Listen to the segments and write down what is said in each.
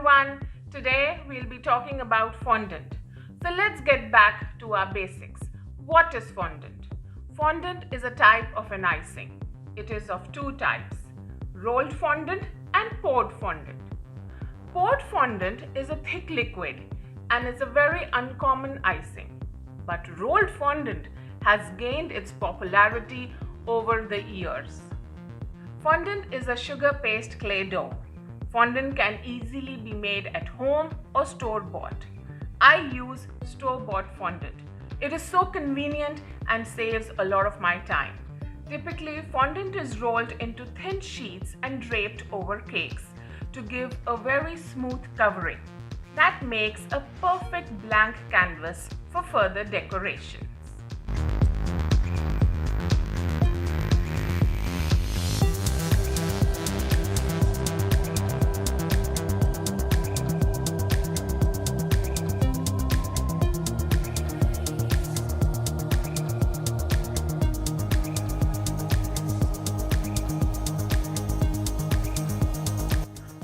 everyone. Today we'll be talking about fondant. So let's get back to our basics. What is fondant? Fondant is a type of an icing. It is of two types, rolled fondant and poured fondant. Poured fondant is a thick liquid and is a very uncommon icing. But rolled fondant has gained its popularity over the years. Fondant is a sugar paste clay dough. Fondant can easily be made at home or store-bought. I use store-bought fondant. It is so convenient and saves a lot of my time. Typically, fondant is rolled into thin sheets and draped over cakes to give a very smooth covering. That makes a perfect blank canvas for further decorations.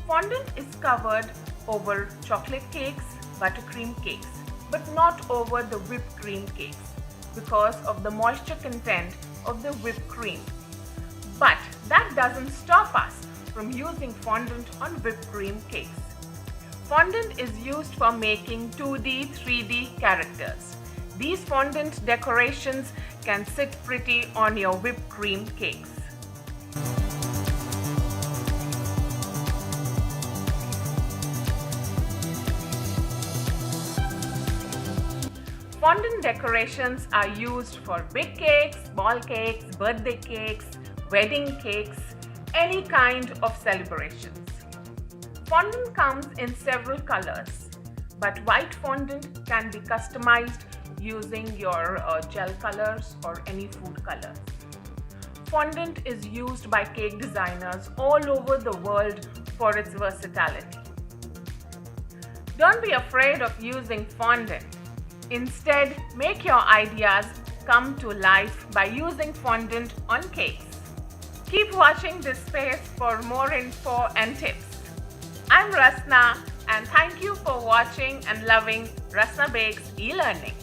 Fondant is covered over chocolate cakes, buttercream cakes, but not over the whipped cream cakes because of the moisture content of the whipped cream. But that doesn't stop us from using fondant on whipped cream cakes. Fondant is used for making 2D, 3D characters. These fondant decorations can sit pretty on your whipped cream cakes. Fondant decorations are used for big cakes, ball cakes, birthday cakes, wedding cakes, any kind of celebrations. Fondant comes in several colors, but white fondant can be customized using your gel colors or any food colors. Fondant is used by cake designers all over the world for its versatility. Don't be afraid of using fondant. Instead, make your ideas come to life by using fondant on cakes. Keep watching this space for more info and tips. I'm Rasna and thank you for watching and loving Rasna Bakes e-learning.